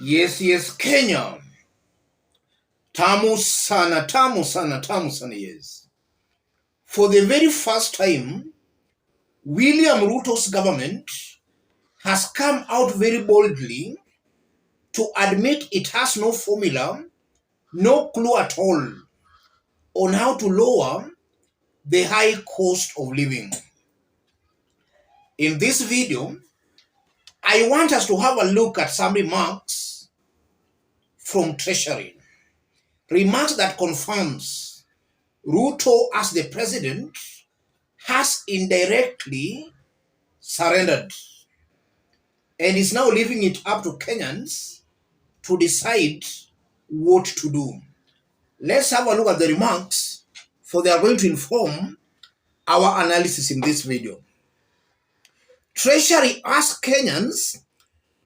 Yes, Kenya. Tamu sana, tamu sana, tamu sana, yes. For the very first time, William Ruto's government has come out very boldly to admit it has no formula, no clue at all on how to lower the high cost of living. In this video, I want us to have a look at some remarks from Treasury. Remarks that confirms Ruto as the president has indirectly surrendered and is now leaving it up to Kenyans to decide what to do. Let's have a look at the remarks, for they are going to inform our analysis in this video. Treasury asks Kenyans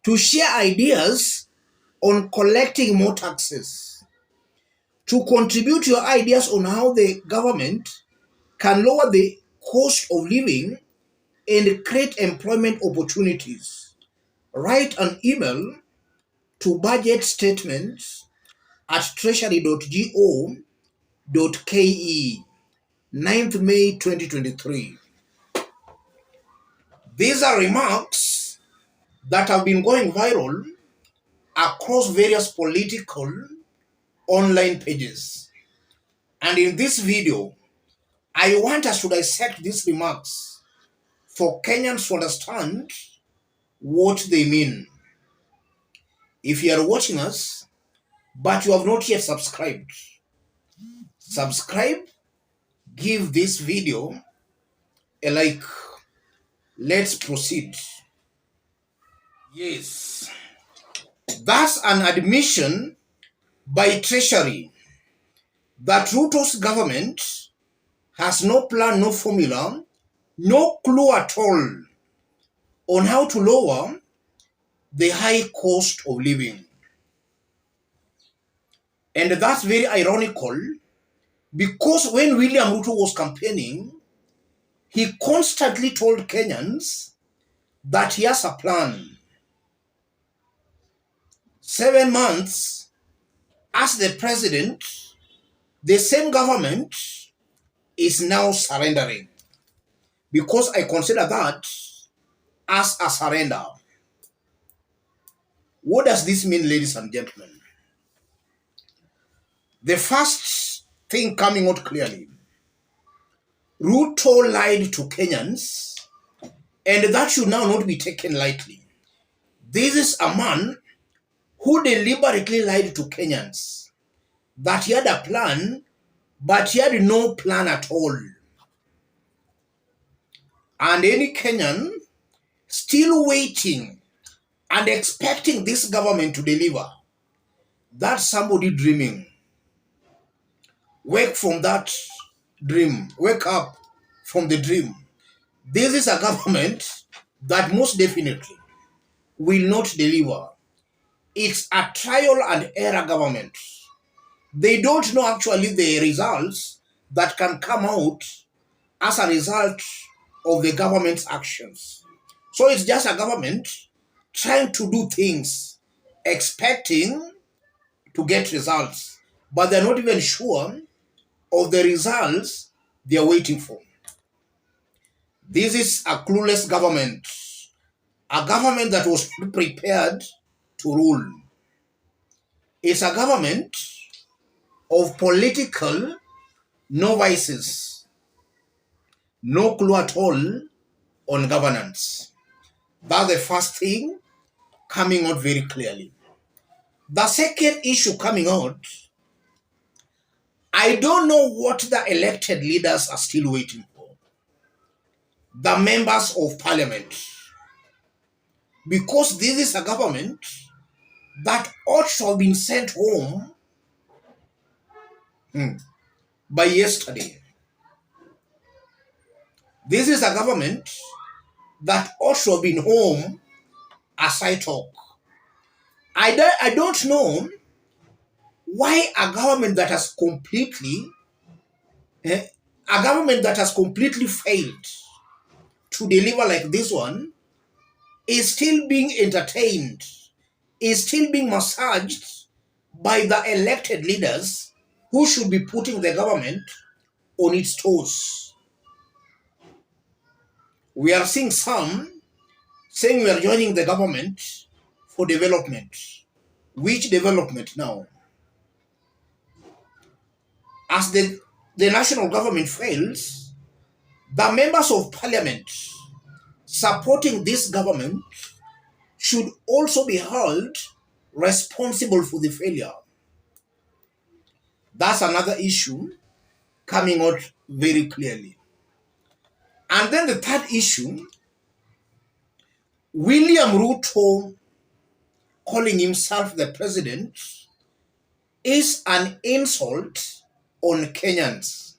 to share ideas on collecting more taxes, to contribute your ideas on how the government can lower the cost of living and create employment opportunities. Write an email to budgetstatements@treasury.go.ke, 9th May 2023. These are remarks that have been going viral across various political online pages. And in this video, I want us to dissect these remarks for Kenyans to understand what they mean. If you are watching us, but you have not yet subscribed, subscribe, give this video a like. Let's proceed. Yes, that's an admission by Treasury that Ruto's government has no plan, no formula, no clue at all on how to lower the high cost of living. And that's very ironical, because when William Ruto was campaigning, he constantly told Kenyans that he has a plan. 7 months as the president, the same government is now surrendering, because I consider that as a surrender. What does this mean, ladies and gentlemen? The first thing coming out clearly, Ruto lied to Kenyans, and that should now not be taken lightly. This is a man who deliberately lied to Kenyans that he had a plan, but he had no plan at all. And any Kenyan still waiting and expecting this government to deliver, that's somebody dreaming. Wake from that dream. Wake up from the dream. This is a government that most definitely will not deliver. It's a trial and error government. They don't know actually the results that can come out as a result of the government's actions. So it's just a government trying to do things, expecting to get results, but they're not even sure of the results they're waiting for. This is a clueless government, a government that was prepared to rule. It's a government of political novices, no clue at all on governance. That's the first thing coming out very clearly. The second issue coming out, I don't know what the elected leaders are still waiting for. The members of parliament. Because this is a government that ought to have been sent home by yesterday. This is a government that ought to have been home as I talk. I don't know why a government that has completely failed to deliver like this one is still being entertained is still being massaged by the elected leaders who should be putting the government on its toes. We are seeing some saying we are joining the government for development. Which development now? As the national government fails, the members of parliament supporting this government should also be held responsible for the failure. That's another issue coming out very clearly. And then the third issue, William Ruto calling himself the president is an insult on Kenyans.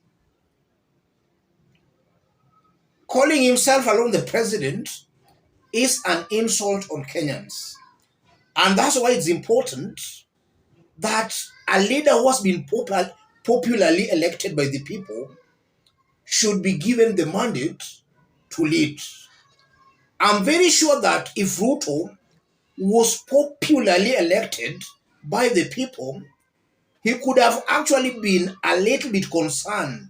Calling himself alone the president is an insult on Kenyans. And that's why it's important that a leader who has been popularly elected by the people should be given the mandate to lead. I'm very sure that if Ruto was popularly elected by the people, he could have actually been a little bit concerned,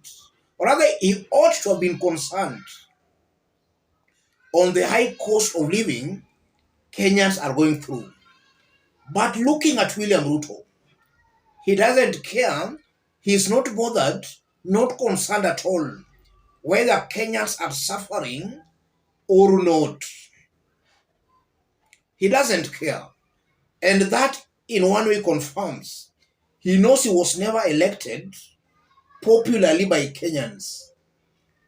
or rather, he ought to have been concerned on the high cost of living Kenyans are going through. But looking at William Ruto, he doesn't care. He's not bothered, not concerned at all whether Kenyans are suffering or not. He doesn't care. And that, in one way, confirms he knows he was never elected popularly by Kenyans.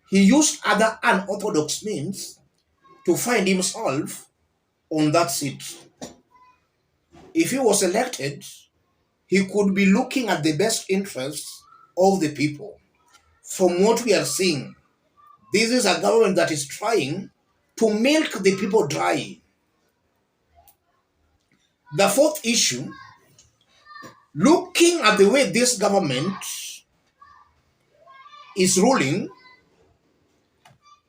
He used other unorthodox means to find himself on that seat. If he was elected, he could be looking at the best interests of the people. From what we are seeing, this is a government that is trying to milk the people dry. The fourth issue, looking at the way this government is ruling,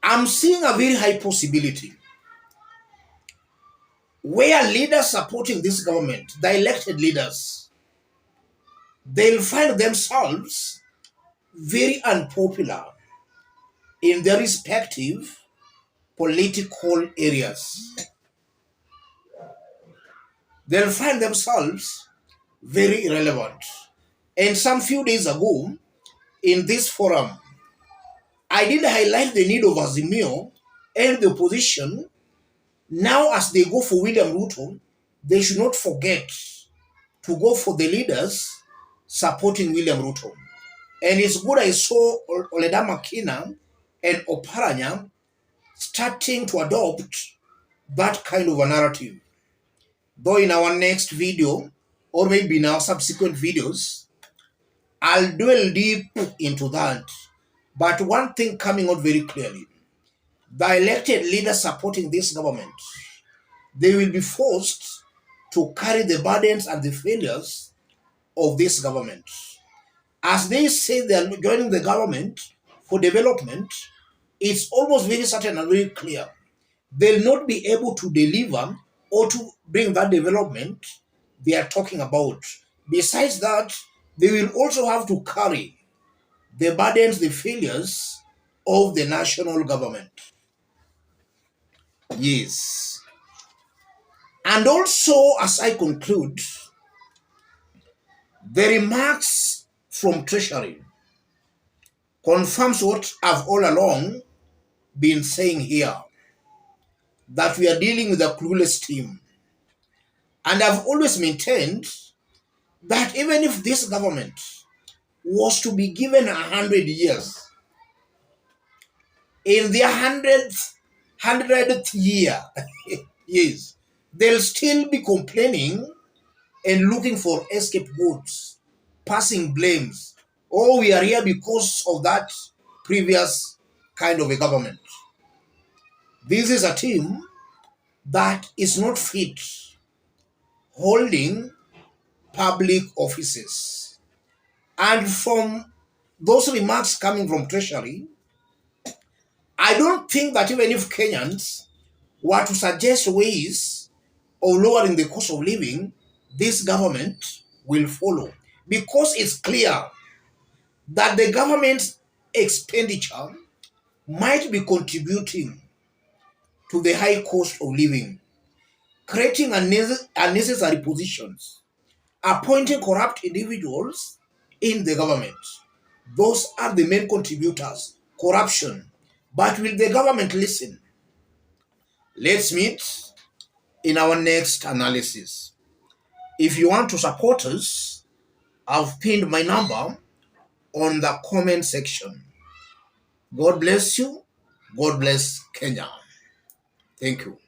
I'm seeing a very high possibility where leaders supporting this government, the elected leaders, they'll find themselves very unpopular in their respective political areas. They'll find themselves very irrelevant. And some few days ago, in this forum, I did highlight the need of Azimio and the opposition. Now, as they go for William Ruto, they should not forget to go for the leaders supporting William Ruto. And it's good I saw Oleda Makina and Oparanya starting to adopt that kind of a narrative. Though in our next video, or maybe in our subsequent videos, I'll dwell deep into that. But one thing coming out very clearly, the elected leaders supporting this government, they will be forced to carry the burdens and the failures of this government. As they say they are joining the government for development, it's almost very certain and very clear they'll not be able to deliver or to bring that development they are talking about. Besides that, they will also have to carry the burdens, the failures of the national government. Yes. And also, as I conclude, the remarks from Treasury confirms what I've all along been saying here, that we are dealing with a clueless team. And I've always maintained that even if this government was to be given 100 years, in their hundredth year, yes, they'll still be complaining and looking for scapegoats, passing blames. Oh, we are here because of that previous kind of a government. This is a team that is not fit holding public offices. And from those remarks coming from Treasury, I don't think that even if Kenyans were to suggest ways or lowering the cost of living, this government will follow, because it's clear that the government's expenditure might be contributing to the high cost of living, creating unnecessary positions, appointing corrupt individuals in the government. Those are the main contributors. Corruption. But will the government listen? Let's meet in our next analysis. If you want to support us, I've pinned my number on the comment section. God bless you. God bless Kenya. Thank you.